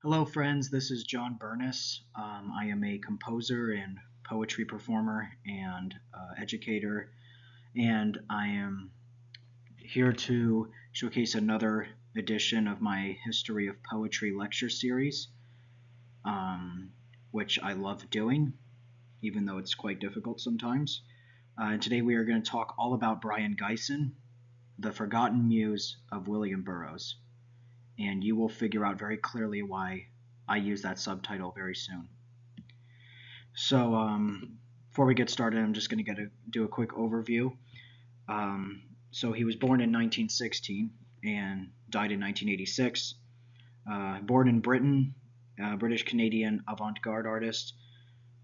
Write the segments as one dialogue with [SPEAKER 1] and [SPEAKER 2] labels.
[SPEAKER 1] Hello, friends. This is John Burness. I am a composer and poetry performer and educator, and I am here to showcase another edition of my History of Poetry lecture series, which I love doing, even though it's quite difficult sometimes. And today we are going to talk all about Brion Gysin, the forgotten muse of William Burroughs, and you will figure out very clearly why I use that subtitle very soon. So before we get started, I'm just going to do a quick overview. So he was born in 1916 and died in 1986. Born in Britain, British-Canadian avant-garde artist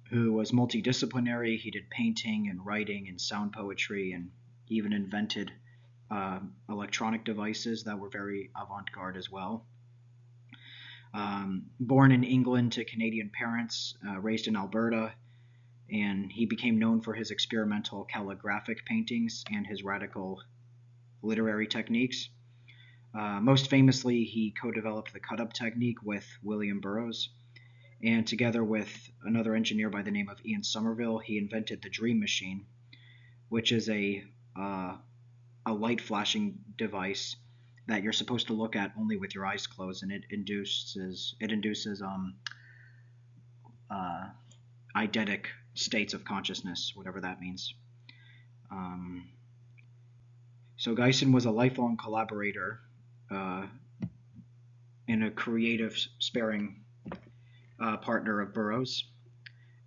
[SPEAKER 1] who was multidisciplinary. He did painting and writing and sound poetry and even invented electronic devices that were very avant-garde as well. Born in England to Canadian parents, raised in Alberta, and he became known for his experimental calligraphic paintings and his radical literary techniques. Most famously, he co-developed the cut-up technique with William Burroughs, and together with another engineer by the name of Ian Somerville, he invented the Dreamachine, which is a light flashing device that you're supposed to look at only with your eyes closed, and it induces eidetic states of consciousness, whatever that means. So Gysin was a lifelong collaborator and a creative, sparing partner of Burroughs.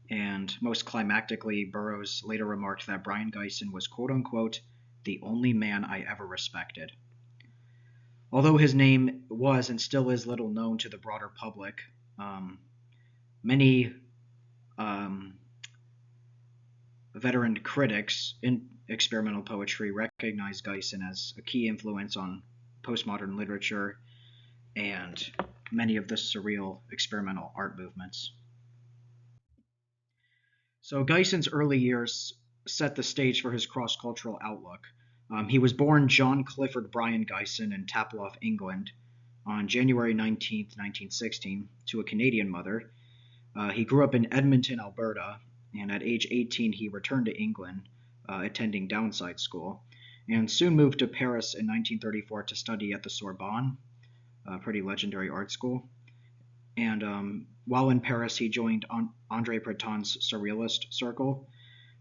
[SPEAKER 1] And most climactically, Burroughs later remarked that Brion Gysin was, quote unquote, the only man I ever respected. Although his name was and still is little known to the broader public, many veteran critics in experimental poetry recognize Gysin as a key influence on postmodern literature and many of the surreal experimental art movements. So Gysin's early years set the stage for his cross-cultural outlook. He was born John Clifford Brion Gysin in Taplow, England, on January 19, 1916, to a Canadian mother. He grew up in Edmonton, Alberta, and at age 18 he returned to England, attending Downside School, and soon moved to Paris in 1934 to study at the Sorbonne, a pretty legendary art school. And while in Paris, he joined André Breton's Surrealist circle,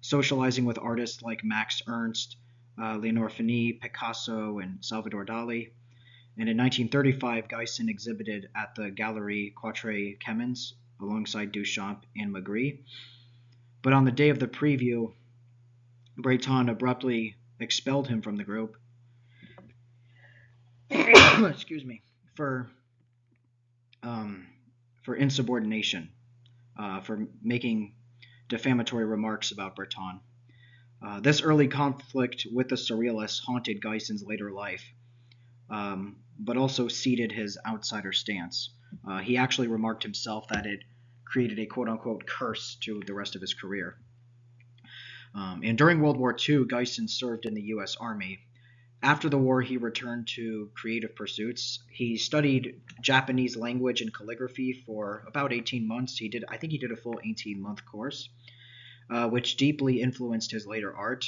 [SPEAKER 1] socializing with artists like Max Ernst, Leonore Fini, Picasso, and Salvador Dali. And in 1935, Gysin exhibited at the Galerie Quatre Chemins alongside Duchamp and Magritte. But on the day of the preview, Breton abruptly expelled him from the group excuse me, for insubordination, for making defamatory remarks about Breton. This early conflict with the Surrealists haunted Gysin's later life, but also seeded his outsider stance. He actually remarked himself that it created a quote-unquote curse to the rest of his career. And during World War II, Gysin served in the U.S. Army. After the war, he returned to creative pursuits. He studied Japanese language and calligraphy for about 18 months. I think he did a full 18-month course, which deeply influenced his later art.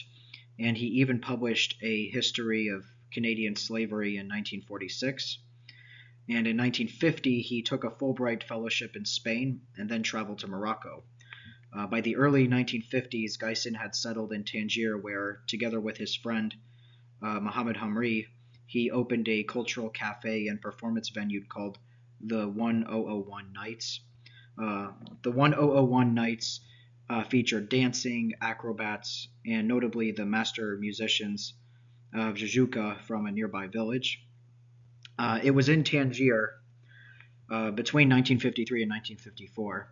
[SPEAKER 1] And he even published a history of Canadian slavery in 1946. And in 1950, he took a Fulbright fellowship in Spain and then traveled to Morocco. By the early 1950s, Gysin had settled in Tangier, where, together with his friend Mohammed Hamri, he opened a cultural cafe and performance venue called the 1001 Nights. The 1001 Nights featured dancing, acrobats, and notably the master musicians of Jajuka from a nearby village. It was in Tangier between 1953 and 1954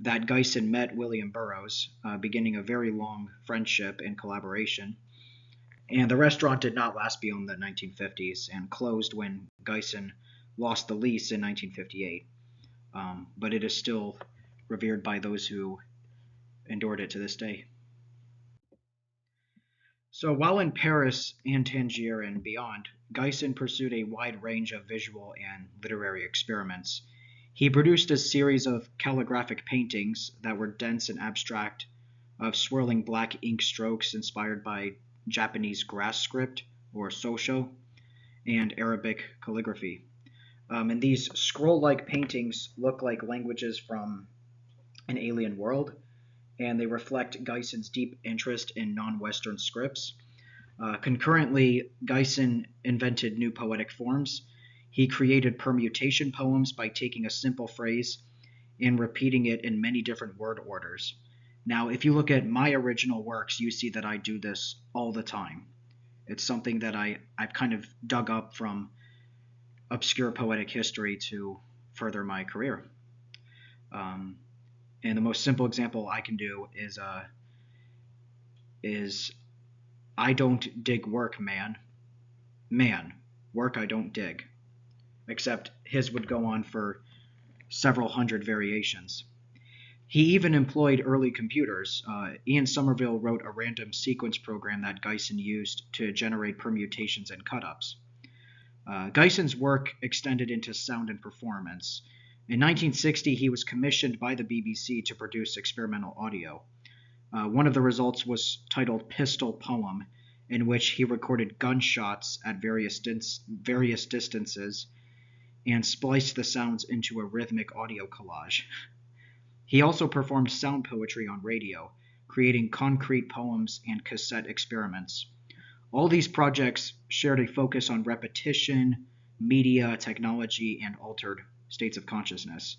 [SPEAKER 1] that Gysin met William Burroughs, beginning a very long friendship and collaboration. And the restaurant did not last beyond the 1950s and closed when Gysin lost the lease in 1958. But it is still revered by those who endured it to this day. So while in Paris and Tangier and beyond, Gysin pursued a wide range of visual and literary experiments. He produced a series of calligraphic paintings that were dense and abstract, of swirling black ink strokes inspired by Japanese grass script or sosho and Arabic calligraphy. And these scroll-like paintings look like languages from an alien world, and they reflect Gysin's deep interest in non-Western scripts. Concurrently, Gysin invented new poetic forms. He created permutation poems by taking a simple phrase and repeating it in many different word orders. Now, if you look at my original works, you see that I do this all the time. It's something that I've kind of dug up from obscure poetic history to further my career. And the most simple example I can do is I don't dig work, man. Man, work I don't dig. Except his would go on for several hundred variations. He even employed early computers. Ian Somerville wrote a random sequence program that Gysin used to generate permutations and cut-ups. Gysin's work extended into sound and performance. In 1960, he was commissioned by the BBC to produce experimental audio. One of the results was titled Pistol Poem, in which he recorded gunshots at various distances and spliced the sounds into a rhythmic audio collage. He also performed sound poetry on radio, creating concrete poems and cassette experiments. All these projects shared a focus on repetition, media, technology, and altered states of consciousness.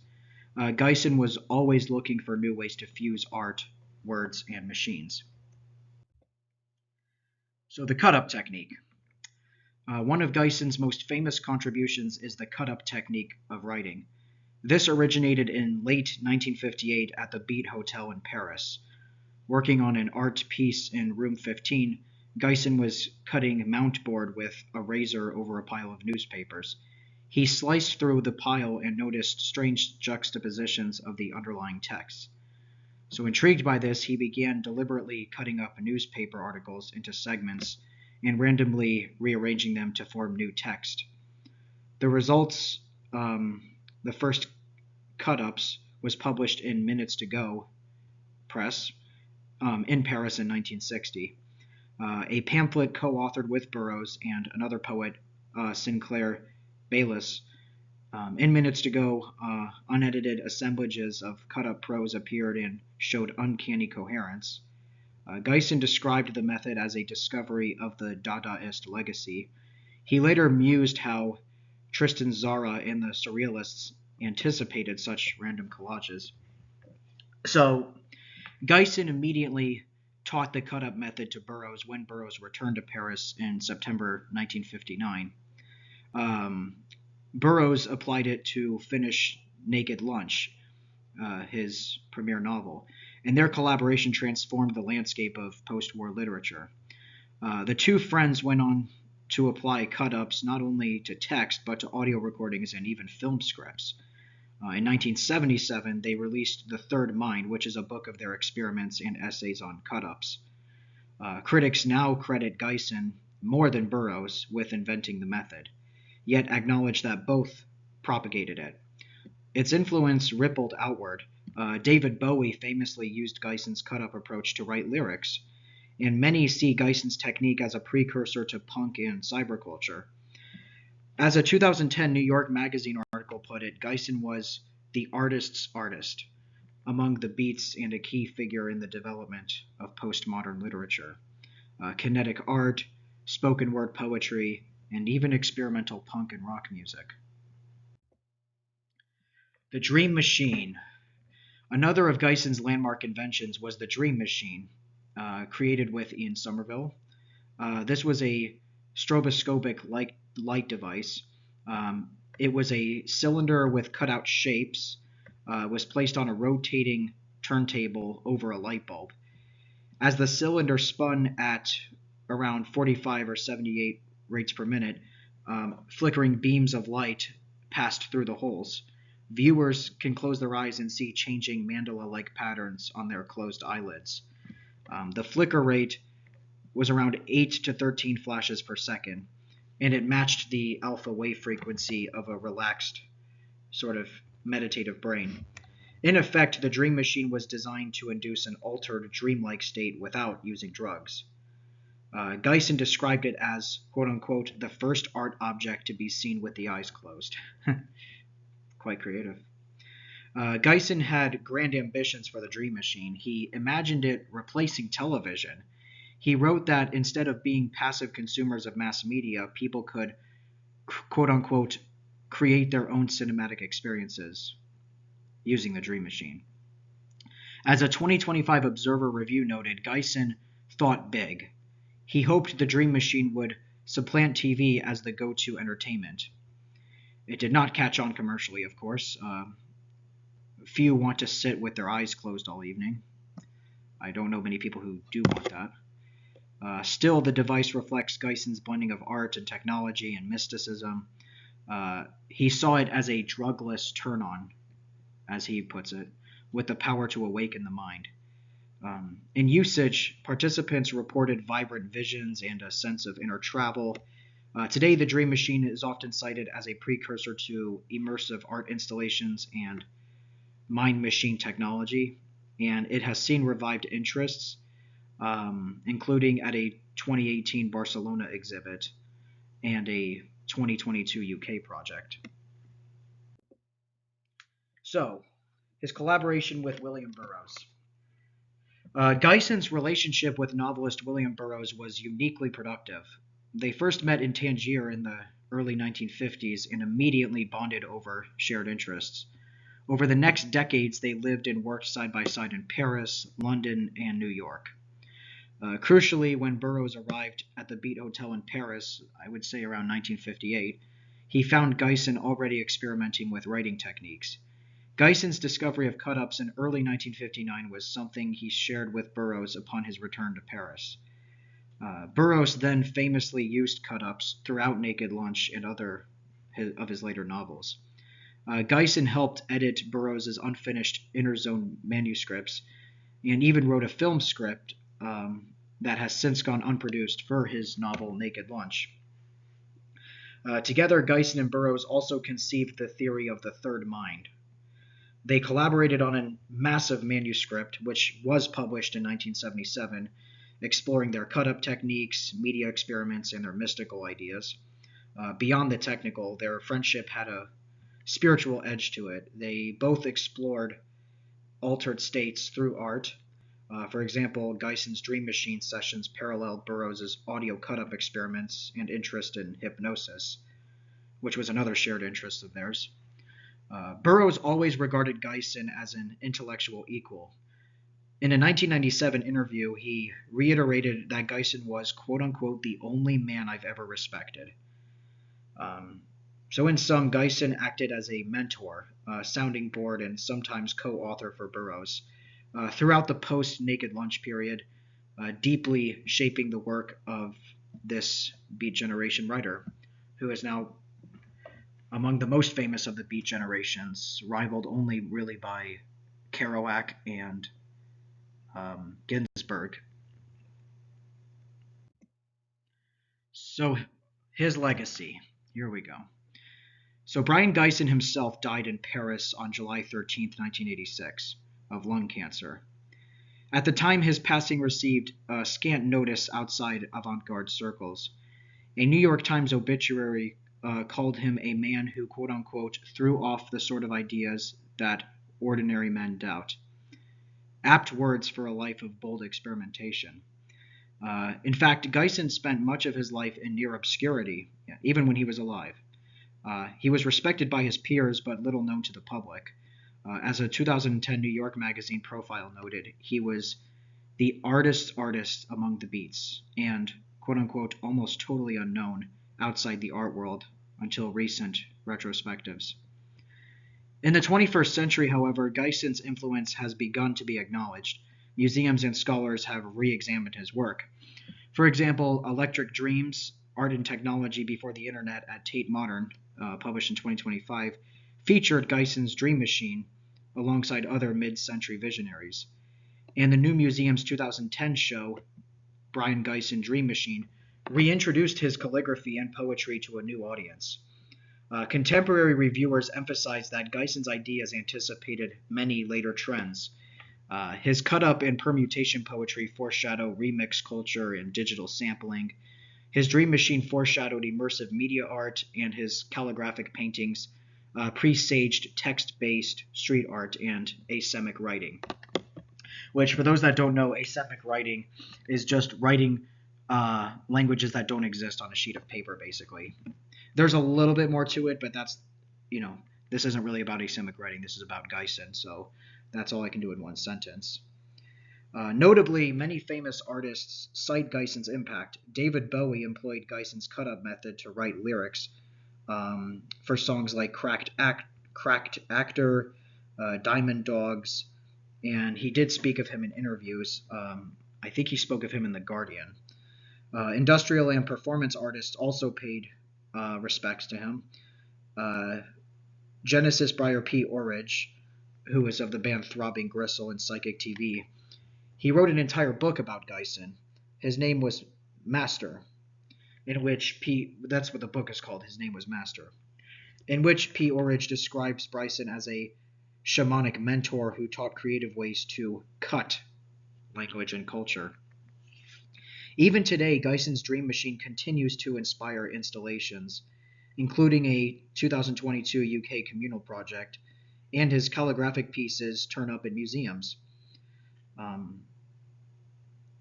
[SPEAKER 1] Gysin was always looking for new ways to fuse art, words, and machines. So the cut-up technique. One of Gysin's most famous contributions is the cut-up technique of writing. This originated in late 1958 at the Beat Hotel in Paris. Working on an art piece in room 15, Gysin was cutting mountboard with a razor over a pile of newspapers. He sliced through the pile and noticed strange juxtapositions of the underlying text. So intrigued by this, he began deliberately cutting up newspaper articles into segments and randomly rearranging them to form new text. The results, the first cut-ups, was published in Minutes to Go Press in Paris in 1960. A pamphlet co-authored with Burroughs and another poet, Sinclair Baylis. In Minutes to Go, unedited assemblages of cut-up prose appeared and showed uncanny coherence. Gysin described the method as a discovery of the Dadaist legacy. He later mused how Tristan Tzara and the Surrealists anticipated such random collages. So Gysin immediately taught the cut-up method to Burroughs when Burroughs returned to Paris in September 1959. Burroughs applied it to finish Naked Lunch, his premiere novel, and their collaboration transformed the landscape of post-war literature. The two friends went on to apply cut-ups not only to text, but to audio recordings and even film scripts. In 1977, they released The Third Mind, which is a book of their experiments and essays on cut-ups. Critics now credit Gysin more than Burroughs with inventing the method, yet acknowledge that both propagated it. Its influence rippled outward. David Bowie famously used Gysin's cut-up approach to write lyrics, and many see Gysin's technique as a precursor to punk and cyberculture. As a 2010 New York Magazine article put it, Gysin was the artist's artist, among the beats and a key figure in the development of postmodern literature. Kinetic art, spoken word poetry, and even experimental punk and rock music. The Dreamachine. Another of Gysin's landmark inventions was the Dreamachine, created with Ian Somerville. This was a stroboscopic light device. It was a cylinder with cutout shapes, was placed on a rotating turntable over a light bulb. As the cylinder spun at around 45 or 78 rates per minute, flickering beams of light passed through the holes. Viewers can close their eyes and see changing mandala-like patterns on their closed eyelids. The flicker rate was around 8 to 13 flashes per second, and it matched the alpha wave frequency of a relaxed sort of meditative brain. In effect, the Dream Machine was designed to induce an altered, dreamlike state without using drugs. Gysin described it as, quote-unquote, the first art object to be seen with the eyes closed. Quite creative. Gysin had grand ambitions for the Dream Machine. He imagined it replacing television. He wrote that instead of being passive consumers of mass media, people could, quote-unquote, create their own cinematic experiences using the Dream Machine. As a 2025 Observer review noted, Gysin thought big. He hoped the Dream Machine would supplant TV as the go-to entertainment. It did not catch on commercially, of course. Few want to sit with their eyes closed all evening. I don't know many people who do want that. Still, the device reflects Gysin's blending of art and technology and mysticism. He saw it as a drugless turn-on, as he puts it, with the power to awaken the mind. In usage, participants reported vibrant visions and a sense of inner travel. Today, the Dream Machine is often cited as a precursor to immersive art installations and mind-machine technology, and it has seen revived interests, including at a 2018 Barcelona exhibit and a 2022 UK project. So, his collaboration with William Burroughs. Gysin's relationship with novelist William Burroughs was uniquely productive. They first met in Tangier in the early 1950s and immediately bonded over shared interests. Over the next decades, they lived and worked side by side in Paris, London, and New York. Crucially, when Burroughs arrived at the Beat Hotel in Paris, I would say around 1958, he found Gysin already experimenting with writing techniques. Gysin's discovery of cut-ups in early 1959 was something he shared with Burroughs upon his return to Paris. Burroughs then famously used cut-ups throughout Naked Lunch and other of his later novels. Gysin helped edit Burroughs' unfinished Inner Zone manuscripts and even wrote a film script that has since gone unproduced for his novel Naked Lunch. Together, Gysin and Burroughs also conceived the theory of the third mind. They collaborated on a massive manuscript, which was published in 1977, exploring their cut-up techniques, media experiments, and their mystical ideas. Beyond the technical, their friendship had a spiritual edge to it. They both explored altered states through art. For example, Gysin's Dream Machine sessions paralleled Burroughs' audio cut-up experiments and interest in hypnosis, which was another shared interest of theirs. Burroughs always regarded Gysin as an intellectual equal. In a 1997 interview, he reiterated that Gysin was, quote-unquote, the only man I've ever respected. So in sum, Gysin acted as a mentor, sounding board, and sometimes co-author for Burroughs throughout the post-Naked Lunch period, deeply shaping the work of this Beat Generation writer, who is now among the most famous of the Beat Generations, rivaled only really by Kerouac and Ginsberg. So his legacy, here we go. So Brion Gysin himself died in Paris on July 13, 1986, of lung cancer. At the time his passing received scant notice outside avant-garde circles. A New York Times obituary called him a man who, quote-unquote, threw off the sort of ideas that ordinary men doubt. Apt words for a life of bold experimentation. In fact, Gysin spent much of his life in near obscurity, even when he was alive. He was respected by his peers, but little known to the public. As a 2010 New York Magazine profile noted, he was the artist among the beats, and, quote-unquote, almost totally unknown outside the art world until recent retrospectives. In the 21st century, however, Gysin's influence has begun to be acknowledged. Museums and scholars have re-examined his work. For example, Electric Dreams, Art and Technology Before the Internet at Tate Modern, published in 2025, featured Gysin's Dream Machine alongside other mid-century visionaries. And the New Museum's 2010 show, Brion Gysin Dream Machine, reintroduced his calligraphy and poetry to a new audience. Contemporary reviewers emphasized that Gysin's ideas anticipated many later trends. His cut-up and permutation poetry foreshadow remix culture and digital sampling. His Dreamachine foreshadowed immersive media art, and his calligraphic paintings presaged text-based street art and asemic writing. Which, for those that don't know, asemic writing is just writing languages that don't exist on a sheet of paper, basically. There's a little bit more to it, but that's, this isn't really about asemic writing. This is about Gysin, so that's all I can do in one sentence. Notably, many famous artists cite Gysin's impact. David Bowie employed Gysin's cut-up method to write lyrics for songs like Cracked Actor, Diamond Dogs, and he did speak of him in interviews. I think he spoke of him in The Guardian. Industrial and performance artists also paid respects to him. Genesis Briar P. Orridge, who was of the band Throbbing Gristle and Psychic TV, he wrote an entire book about Gysin. His name was Master, in which that's what the book is called, his name was Master, in which P. Orridge describes Bryson as a shamanic mentor who taught creative ways to cut language and culture. Even today, Gysin's Dreamachine continues to inspire installations, including a 2022 UK communal project, and his calligraphic pieces turn up in museums.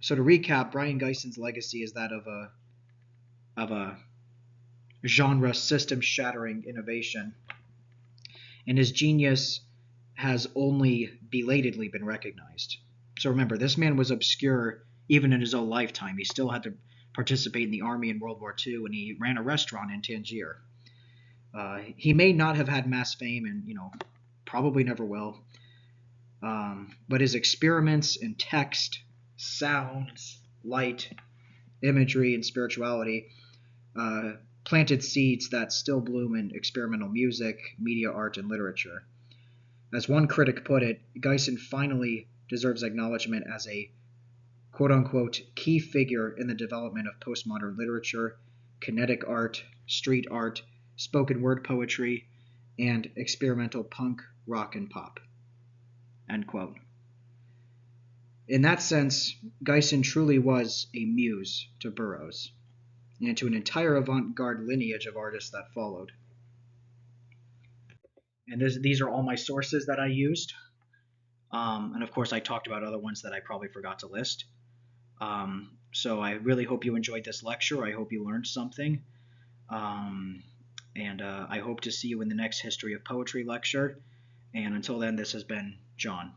[SPEAKER 1] So to recap, Brion Gysin's legacy is that of a genre system-shattering innovation, and his genius has only belatedly been recognized. So remember, this man was obscure even in his own lifetime. He still had to participate in the army in World War II, and he ran a restaurant in Tangier. He may not have had mass fame, and probably never will. But his experiments in text, sounds, light, imagery, and spirituality planted seeds that still bloom in experimental music, media art, and literature. As one critic put it, Gysin finally deserves acknowledgement as a quote-unquote key figure in the development of postmodern literature, kinetic art, street art, spoken word poetry, and experimental punk, rock, and pop. End quote. In that sense, Gysin truly was a muse to Burroughs and to an entire avant-garde lineage of artists that followed. And these are all my sources that I used. And of course, I talked about other ones that I probably forgot to list. So I really hope you enjoyed this lecture. I hope you learned something. And I hope to see you in the next History of Poetry lecture. And until then, this has been John.